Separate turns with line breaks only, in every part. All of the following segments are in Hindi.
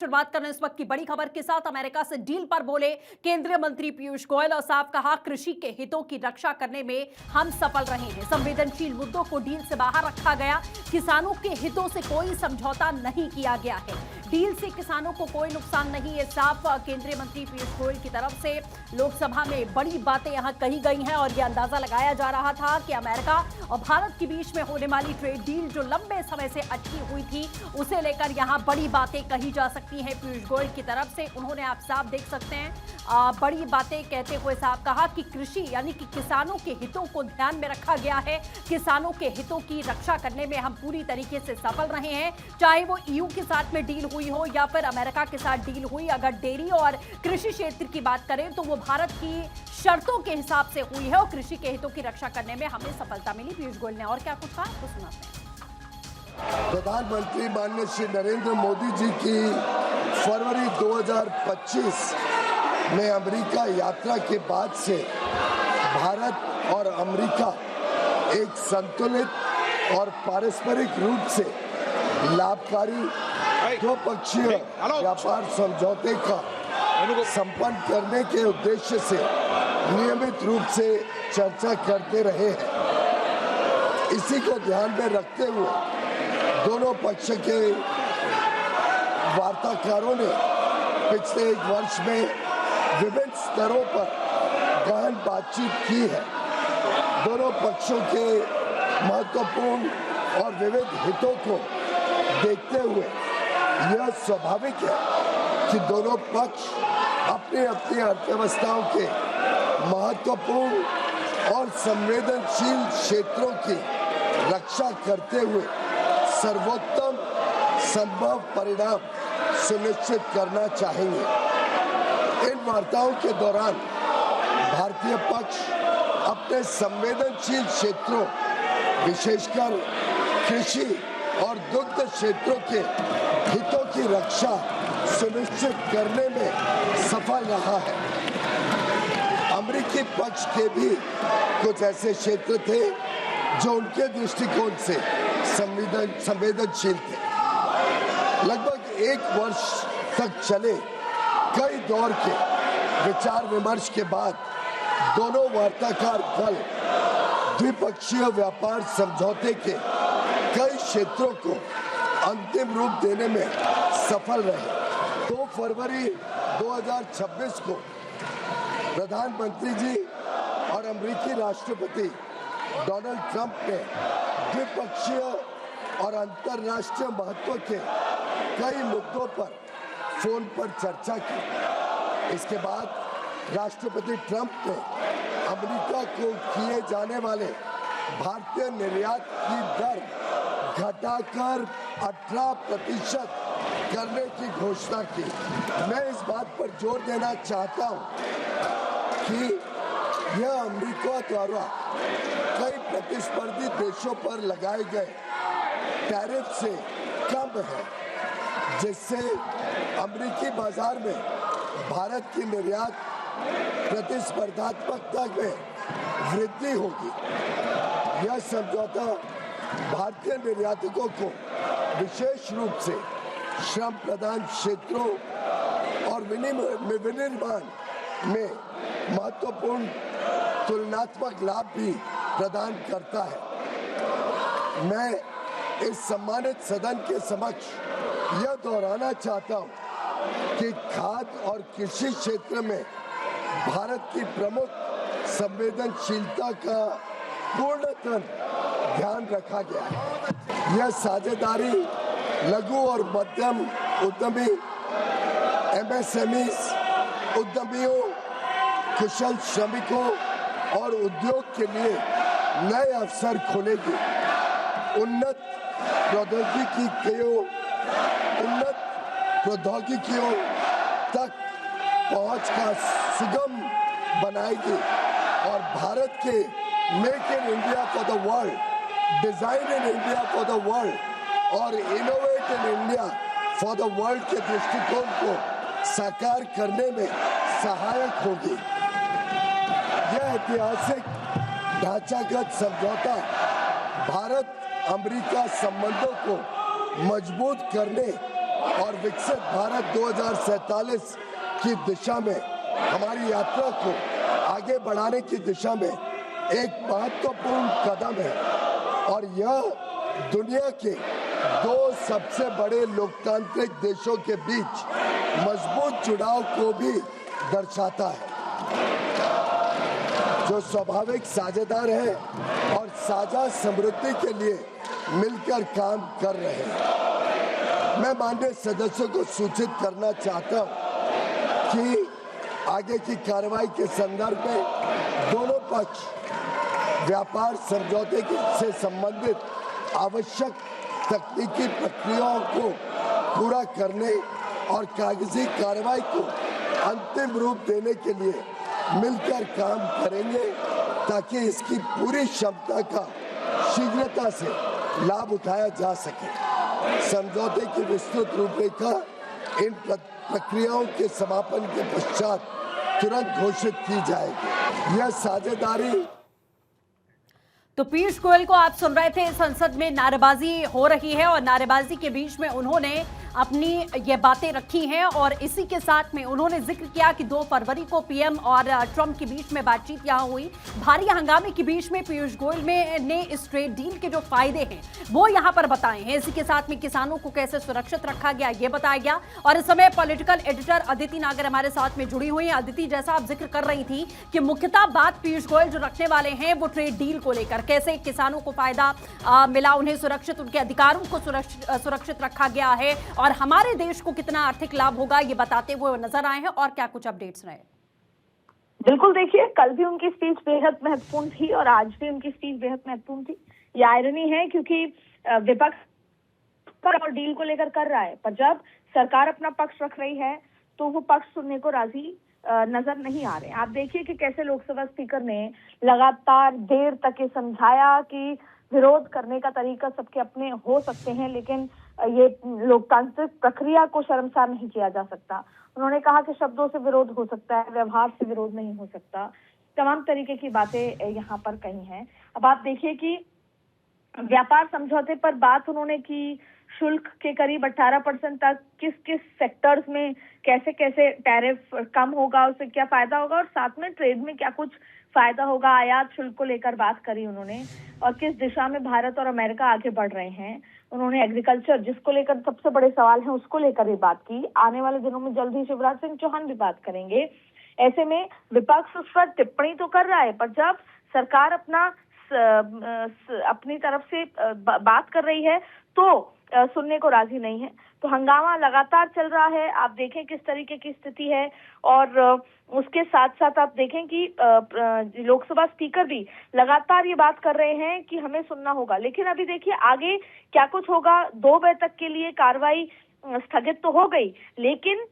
शुरुआत करने इस वक्त की बड़ी खबर के साथ अमेरिका से डील पर बोले केंद्रीय मंत्री पीयूष गोयल और साफ कहा कृषि के हितों की रक्षा करने में हम सफल रहे हैं। संवेदनशील मुद्दों को डील से बाहर रखा गया। किसानों के हितों से कोई समझौता नहीं किया गया है। डील से किसानों को कोई नुकसान नहीं, ये साफ केंद्रीय मंत्री पीयूष गोयल की तरफ से लोकसभा में बड़ी बातें यहां कही गई हैं और यह अंदाजा लगाया जा रहा था कि अमेरिका और भारत के बीच में होने वाली ट्रेड डील जो लंबे समय से अटकी हुई थी उसे लेकर यहां बड़ी बातें कही जा सकती हैं पीयूष गोयल की तरफ से। उन्होंने आप साफ देख सकते हैं बड़ी बातें कहते हुए साफ कहा कि कृषि यानी कि किसानों के हितों को ध्यान में रखा गया है। किसानों के हितों की रक्षा करने में हम पूरी तरीके से सफल रहे हैं, चाहे वो ईयू के साथ में डील हुई हो या फिर अमेरिका के साथ डील हुई। अगर डेयरी और कृषि क्षेत्र की बात करें तो वो भारत की शर्तों के हिसाब से हुई है और कृषि के हितों की रक्षा करने में हमें सफलता मिली। पीयूष गोयल ने और क्या कुछ कहा तो सुनाते हैं।
प्रधानमंत्री माननीय श्री नरेंद्र मोदी जी की फरवरी 2025 में अमेरिका यात्रा के बाद से भारत और अमेरिका एक संतुलित और पारस्परिक रूप से लाभकारी द्विपक्षीय व्यापार समझौते का संपन्न करने के उद्देश्य से नियमित रूप से चर्चा करते रहे हैं। इसी को ध्यान में रखते हुए दोनों पक्ष के वार्ताकारों ने पिछले एक वर्ष में विभिन्न स्तरों पर गहन बातचीत की है। दोनों पक्षों के महत्वपूर्ण और विविध हितों को देखते हुए यह स्वाभाविक है कि दोनों पक्ष अपनी अपनी अर्थव्यवस्थाओं के महत्वपूर्ण और संवेदनशील क्षेत्रों की रक्षा करते हुए सर्वोत्तम संभव परिणाम सुनिश्चित करना चाहेंगे। इन वार्ताओं के दौरान भारतीय पक्ष अपने संवेदनशील क्षेत्रों विशेषकर कृषि और दुग्ध क्षेत्रों के हितों की रक्षा सुनिश्चित करने में सफल रहा है। अमेरिकी पक्ष के भी कुछ ऐसे क्षेत्र थे जो उनके दृष्टिकोण से संवेदनशील थे। लगभग एक वर्ष तक चले कई दौर के विचार विमर्श के बाद दोनों वार्ताकार दल द्विपक्षीय व्यापार समझौते के कई क्षेत्रों को अंतिम रूप देने में सफल रहे। 2 फरवरी 2026 को प्रधानमंत्री जी और अमेरिकी राष्ट्रपति डोनाल्ड ट्रंप ने द्विपक्षीय और अंतर्राष्ट्रीय महत्व के कई मुद्दों पर फोन पर चर्चा की। इसके बाद राष्ट्रपति ट्रंप ने अमेरिका को किए जाने वाले भारतीय निर्यात की दर घटाकर 18% करने की घोषणा की। मैं इस बात पर जोर देना चाहता हूं कि यह अमेरिका द्वारा कई प्रतिस्पर्धी देशों पर लगाए गए टैरिफ से कम है, जिससे अमेरिकी बाजार में भारत की निर्यात प्रतिस्पर्धात्मकता में वृद्धि होगी। यह समझौता भारतीय निर्यातकों को विशेष रूप से श्रम प्रधान क्षेत्रों और विनिर्माण में महत्वपूर्ण तुलनात्मक लाभ भी प्रदान करता है। मैं इस सम्मानित सदन के समक्ष यह दोहराना चाहता हूं कि खाद्य और कृषि क्षेत्र में भारत की प्रमुख संवेदनशीलता का पूर्णतः ध्यान रखा गया है। यह साझेदारी लघु और मध्यम उद्यमी MSMEs उद्यमियों, कुशल श्रमिकों और उद्योग के लिए नए अवसर खोलेगी। उन्नत प्रौद्योगिकियों तक पहुंच का सुगम बनाएगी और भारत के make in India for the world, design in India for the world और innovate in India for the world के दृष्टिकोण को साकार करने में सहायक होगी। यह ऐतिहासिक ढांचागत समझौता भारत अमेरिका संबंधों को मजबूत करने और विकसित भारत 2047 की दिशा में हमारी यात्रा को आगे बढ़ाने की दिशा में एक महत्वपूर्ण कदम है और यह दुनिया के दो सबसे बड़े लोकतांत्रिक देशों के बीच मजबूत जुड़ाव को भी दर्शाता है, जो स्वाभाविक साझेदार है और साझा समृद्धि के लिए मिलकर काम कर रहे हैं। मैं माननीय सदस्यों को सूचित करना चाहता हूं कि आगे की कार्रवाई के संदर्भ में दोनों पक्ष व्यापार समझौते से संबंधित आवश्यक तकनीकी प्रक्रियाओं को पूरा करने और कागजी कार्रवाई को अंतिम रूप देने के लिए मिलकर काम करेंगे ताकि इसकी पूरी क्षमता का शीघ्रता से लाभ उठाया जा सके। समझौते की विस्तृत रूपरेखा इन प्रक्रियाओं के समापन के पश्चात तुरंत घोषित की जाएगी। यह साझेदारी
तो पीयूष गोयल को आप सुन रहे थे, संसद में नारेबाजी हो रही है और नारेबाजी के बीच में उन्होंने अपनी ये बातें रखी हैं और इसी के साथ में उन्होंने जिक्र किया कि 2 फरवरी को पीएम और ट्रंप के बीच में बातचीत यहां हुई। भारी हंगामे के बीच में पीयूष गोयल ने इस ट्रेड डील के जो फायदे हैं वो यहां पर बताए हैं। इसी के साथ में किसानों को कैसे सुरक्षित रखा गया ये बताया गया। और इस समय पॉलिटिकल एडिटर अदिति नागर हमारे साथ में जुड़ी हुई है। अदिति, जैसा आप जिक्र कर रही थी कि मुख्यतः बात पीयूष गोयल जो रखने वाले हैं वो ट्रेड डील को लेकर, कैसे किसानों को फायदा मिला, उन्हें सुरक्षित, उनके अधिकारों को सुरक्षित रखा गया है और हमारे देश को कितना आर्थिक लाभ होगा ये बताते हुए नजर आए हैं। और क्या कुछ अपडेट्स रहे?
बिल्कुल, देखिए, कल भी उनकी स्पीच बेहद महत्वपूर्ण थी और आज भी उनकी स्पीच बेहद महत्वपूर्ण थी। ये आयरनी है क्योंकि विपक्ष और डील को लेकर कर रहा है, पर जब सरकार अपना पक्ष रख रही है तो वो पक्ष सुनने को राजी नजर नहीं आ रहे। आप देखिए कि कैसे लोकसभा स्पीकर ने लगातार देर तक ये समझाया कि विरोध करने का तरीका सबके अपने हो सकते हैं, लेकिन ये लोकतांत्रिक प्रक्रिया को शर्मसार नहीं किया जा सकता। उन्होंने कहा कि शब्दों से विरोध हो सकता है, व्यवहार से विरोध नहीं हो सकता। तमाम तरीके की बातें यहाँ पर कही हैं। अब आप देखिए कि व्यापार समझौते पर बात उन्होंने की, शुल्क के करीब 18% तक किस किस सेक्टर्स में कैसे कैसे टैरिफ कम होगा, उससे क्या फायदा होगा और साथ में ट्रेड में क्या कुछ फायदा होगा। आयात शुल्क को लेकर बात करी उन्होंने और किस दिशा में भारत और अमेरिका आगे बढ़ रहे हैं। उन्होंने एग्रीकल्चर, जिसको लेकर सबसे बड़े सवाल हैं, उसको लेकर भी बात की। आने वाले दिनों में जल्द ही शिवराज सिंह चौहान भी बात करेंगे। ऐसे में विपक्ष उस पर टिप्पणी तो कर रहा है, पर जब सरकार अपनी तरफ से बात कर रही है तो सुनने को राजी नहीं है। तो हंगामा लगातार चल रहा है। आप देखें किस तरीके की स्थिति है और उसके साथ साथ आप देखें कि लोकसभा स्पीकर भी लगातार ये बात कर रहे हैं कि हमें सुनना होगा। लेकिन अभी देखिए आगे क्या कुछ होगा। 2 बजे तक के लिए कार्रवाई स्थगित तो हो गई, लेकिन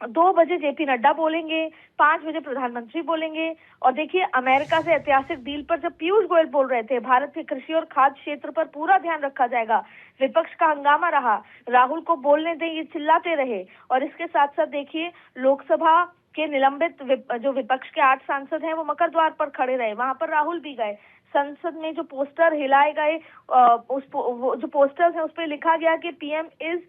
2 बजे जेपी नड्डा बोलेंगे, 5 बजे प्रधानमंत्री बोलेंगे। और देखिए, अमेरिका से ऐतिहासिक डील पर जब पीयूष गोयल बोल रहे थे, भारत के कृषि और खाद्य क्षेत्र पर पूरा ध्यान रखा जाएगा, विपक्ष का हंगामा रहा, राहुल को बोलने दें, ये चिल्लाते रहे। और इसके साथ साथ देखिए, लोकसभा के निलंबित जो विपक्ष के 8 सांसद हैं वो मकर द्वार पर खड़े रहे, वहां पर राहुल भी गए। संसद में जो पोस्टर हिलाए गए, जो पोस्टर्स हैं उस पर लिखा गया कि पीएम इज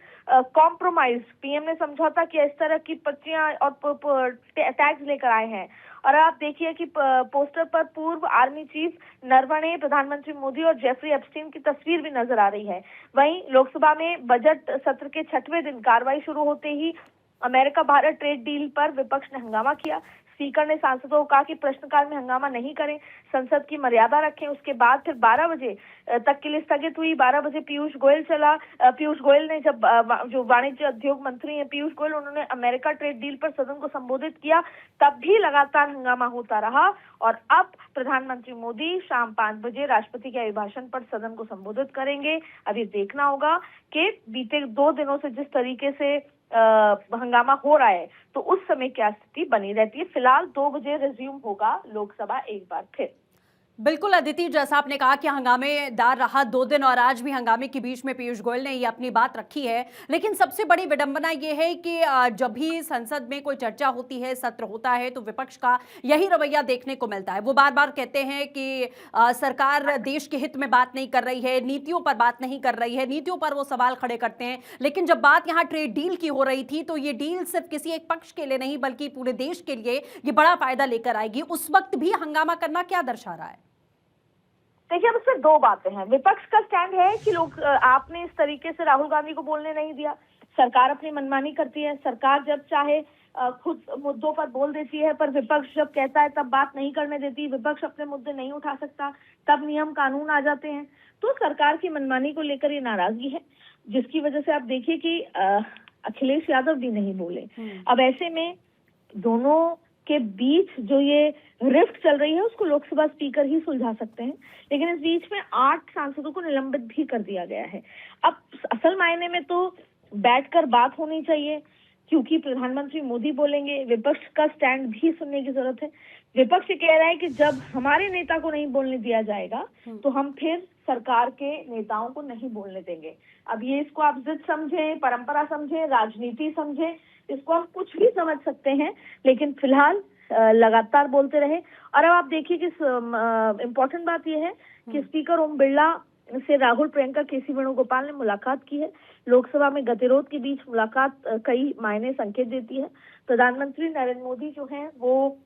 कॉम्प्रोमाइज। पीएम ने समझौता किया, इस तरह की पत्रियां और टैग्स लेकर आए हैं। और आप देखिए कि पोस्टर पर पूर्व आर्मी चीफ नरवणे, प्रधानमंत्री मोदी और जेफरी एप्स्टीन की तस्वीर भी नजर आ रही है। वहीं लोकसभा में बजट सत्र के 6वें दिन कार्रवाई शुरू होते ही अमेरिका भारत ट्रेड डील पर विपक्ष ने हंगामा किया। स्पीकर ने सांसदों को कहा कि प्रश्नकाल में हंगामा नहीं करें, संसद की मर्यादा रखें। उसके बाद फिर 12 बजे तक के लिए स्थगित हुई। 12 बजे पीयूष गोयल ने जब जो वाणिज्य उद्योग मंत्री हैं पीयूष गोयल, उन्होंने अमेरिका ट्रेड डील पर सदन को संबोधित किया, तब भी लगातार हंगामा होता रहा। और अब प्रधानमंत्री मोदी शाम 5 बजे राष्ट्रपति के अभिभाषण पर सदन को संबोधित करेंगे। अब ये देखना होगा कि बीते 2 दिनों से जिस तरीके से हंगामा हो रहा है तो उस समय क्या स्थिति बनी रहती है। फिलहाल 2 बजे रिज्यूम होगा लोकसभा एक बार फिर।
बिल्कुल अदिति, जैसा आपने कहा कि हंगामेदार रहा 2 दिन और आज भी हंगामे के बीच में पीयूष गोयल ने ये अपनी बात रखी है। लेकिन सबसे बड़ी विडंबना ये है कि जब भी संसद में कोई चर्चा होती है, सत्र होता है, तो विपक्ष का यही रवैया देखने को मिलता है। वो बार-बार कहते हैं कि सरकार देश के हित में बात नहीं कर रही है, नीतियों पर बात नहीं कर रही है, नीतियों पर वो सवाल खड़े करते हैं। लेकिन जब बात यहाँ ट्रेड डील की हो रही थी, तो ये डील सिर्फ किसी एक पक्ष के लिए नहीं बल्कि पूरे देश के लिए ये बड़ा फायदा लेकर आएगी। उस वक्त भी हंगामा करना क्या दर्शा रहा है?
देखिए, अब इसमें दो बातें हैं। विपक्ष का स्टैंड है कि लोग आपने इस तरीके से राहुल गांधी को बोलने नहीं दिया, सरकार अपनी मनमानी करती है, सरकार जब चाहे खुद मुद्दों पर बोल देती है, पर विपक्ष जब कहता है तब बात नहीं करने देती, विपक्ष अपने मुद्दे नहीं उठा सकता, तब नियम कानून आ जाते हैं। तो सरकार की मनमानी को लेकर ये नाराजगी है, जिसकी वजह से आप देखिए कि अखिलेश यादव भी नहीं बोले। अब ऐसे में दोनों के बीच जो ये रिफ्ट चल रही है उसको लोकसभा स्पीकर ही सुलझा सकते हैं, लेकिन इस बीच में 8 सांसदों को निलंबित भी कर दिया गया है। अब असल मायने में तो बैठकर बात होनी चाहिए, क्योंकि प्रधानमंत्री मोदी बोलेंगे, विपक्ष का स्टैंड भी सुनने की जरूरत है। विपक्ष कह रहा है कि जब हमारे नेता को नहीं बोलने दिया जाएगा तो हम फिर सरकार के नेताओं को नहीं बोलने देंगे। अब ये इसको आप जिद समझे, परंपरा समझे, राजनीति समझे, इसको हम कुछ भी समझ सकते हैं, लेकिन फिलहाल लगातार बोलते रहे। और अब आप देखिए कि इम्पोर्टेंट बात यह है कि स्पीकर ओम बिरला से राहुल, प्रियंका, केसी वेणुगोपाल ने मुलाकात की है। लोकसभा में गतिरोध के बीच मुलाकात कई मायने संकेत देती है। प्रधानमंत्री नरेंद्र मोदी जो हैं वो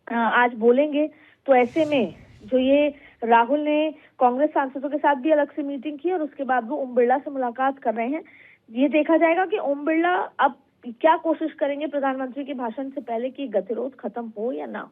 आज बोलेंगे, तो ऐसे में जो ये राहुल ने कांग्रेस सांसदों के साथ भी अलग से मीटिंग की और उसके बाद वो ओम बिरला से मुलाकात कर रहे हैं। ये देखा जाएगा कि ओम बिरला अब क्या कोशिश करेंगे प्रधानमंत्री के भाषण से पहले कि गतिरोध खत्म हो या ना हो।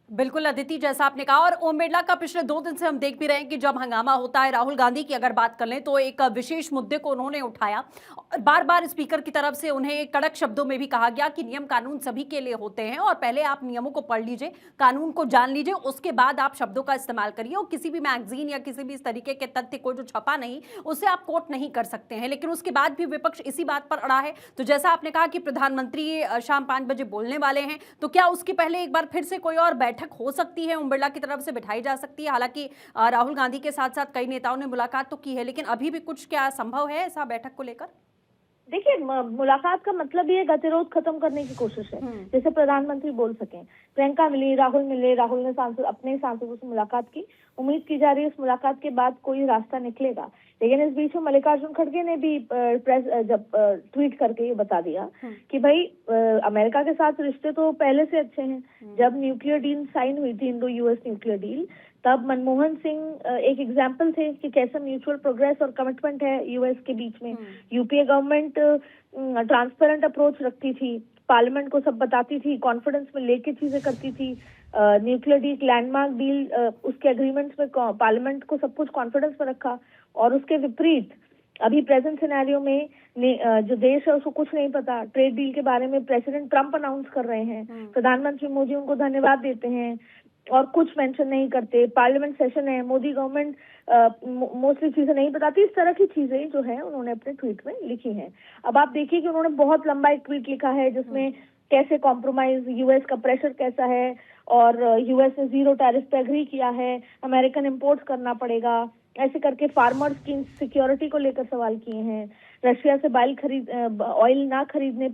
बिल्कुल अदिति, जैसा आपने कहा, और ओम बिरला का पिछले 2 दिन से हम देख भी रहे हैं कि जब हंगामा होता है, राहुल गांधी की अगर बात कर लें तो एक विशेष मुद्दे को उन्होंने उठाया और बार बार स्पीकर की तरफ से उन्हें कड़क शब्दों में भी कहा गया कि नियम कानून सभी के लिए होते हैं और पहले आप नियमों को पढ़ लीजिए, कानून को जान लीजिए, उसके बाद आप शब्दों का इस्तेमाल करिए। और किसी भी मैगजीन या किसी भी इस तरीके के तथ्य को जो छपा नहीं, उसे आप कोट नहीं कर सकते हैं। लेकिन उसके बाद भी विपक्ष इसी बात पर अड़ा है। तो जैसा आपने कहा कि प्रधानमंत्री शाम 5 बजे बोलने वाले हैं, तो क्या उसके पहले एक बार फिर से कोई और बैठक हो सकती है, ओम बिरला की तरफ से बिठाई जा सकती है? हालांकि राहुल गांधी के साथ साथ कई नेताओं ने मुलाकात तो की है, लेकिन अभी भी कुछ क्या संभव है ऐसा बैठक को लेकर?
देखिए, मुलाकात का मतलब ये गतिरोध खत्म करने की कोशिश है, जैसे प्रधानमंत्री बोल सकें। प्रियंका मिली, राहुल मिले, राहुल ने अपने सांसदों से मुलाकात की। उम्मीद की जा रही है इस मुलाकात के बाद कोई रास्ता निकलेगा। लेकिन इस बीच में मल्लिकार्जुन खड़गे ने भी जब ट्वीट करके ये बता दिया कि भाई अमेरिका के साथ रिश्ते तो पहले से अच्छे हैं। जब न्यूक्लियर डील साइन हुई थी, इंडो यूएस न्यूक्लियर डील, तब मनमोहन सिंह एक एग्जाम्पल थे कि कैसा म्यूचुअल प्रोग्रेस और कमिटमेंट है यूएस के बीच में। यूपीए गवर्नमेंट ट्रांसपेरेंट अप्रोच रखती थी, पार्लियामेंट को सब बताती थी, कॉन्फिडेंस में लेके चीजें करती थी। न्यूक्लियर डील, लैंडमार्क डील, उसके एग्रीमेंट्स में पार्लियामेंट को सब कुछ कॉन्फिडेंस में रखा। और उसके विपरीत अभी प्रेजेंट सिनेरियो में जो देश है उसको कुछ नहीं पता। ट्रेड डील के बारे में प्रेसिडेंट ट्रंप अनाउंस कर रहे हैं, प्रधानमंत्री मोदी उनको धन्यवाद देते हैं और कुछ मेंशन नहीं करते। पार्लियामेंट सेशन है, मोदी गवर्नमेंट मोस्टली चीजें नहीं बताती। इस तरह की चीजें जो है उन्होंने अपने ट्वीट में लिखी हैं। अब आप देखिए कि उन्होंने बहुत लंबा एक ट्वीट लिखा है जिसमें कैसे कॉम्प्रोमाइज, यूएस का प्रेशर कैसा है और यूएस ने 0 टैरिफ पे एग्री किया है, अमेरिकन इंपोर्ट्स करना पड़ेगा, ऐसे करके फार्मर्स की सिक्योरिटी को लेकर सवाल किए हैं। रशिया से ऑयल ना खरीदने।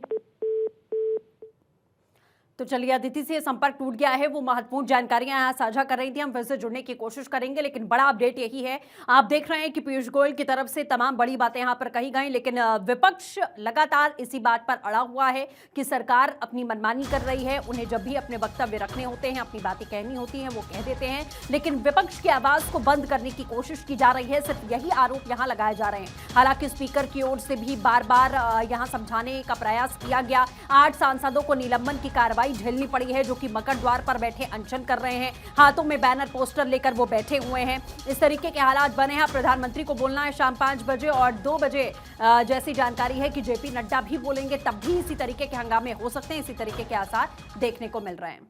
तो चलिए, अदिति से संपर्क टूट गया है, वो महत्वपूर्ण जानकारियां यहाँ साझा कर रही थी। हम फिर से जुड़ने की कोशिश करेंगे, लेकिन बड़ा अपडेट यही है, आप देख रहे हैं कि पीयूष गोयल की तरफ से तमाम बड़ी बातें यहाँ पर कही गई, लेकिन विपक्ष लगातार इसी बात पर अड़ा हुआ है कि सरकार अपनी मनमानी कर रही है। उन्हें जब भी अपने वक्तव्य रखने होते हैं, अपनी बातें कहनी होती हैं, वो कह देते हैं, लेकिन विपक्ष की आवाज को बंद करने की कोशिश की जा रही है। सिर्फ यही आरोप यहाँ लगाए जा रहे हैं। हालांकि स्पीकर की ओर से भी बार बार यहाँ समझाने का प्रयास किया गया। 8 सांसदों को निलंबन की कार्रवाई झेलनी पड़ी है, जो कि मकर द्वार पर बैठे अनशन कर रहे हैं, हाथों में बैनर पोस्टर लेकर वो बैठे हुए हैं। इस तरीके के हालात बने हैं। प्रधानमंत्री को बोलना है शाम 5 बजे और 2 बजे जैसी जानकारी है कि जेपी नड्डा भी बोलेंगे, तब भी इसी तरीके के हंगामे हो सकते हैं। इसी तरीके के आसार देखने को मिल रहे हैं।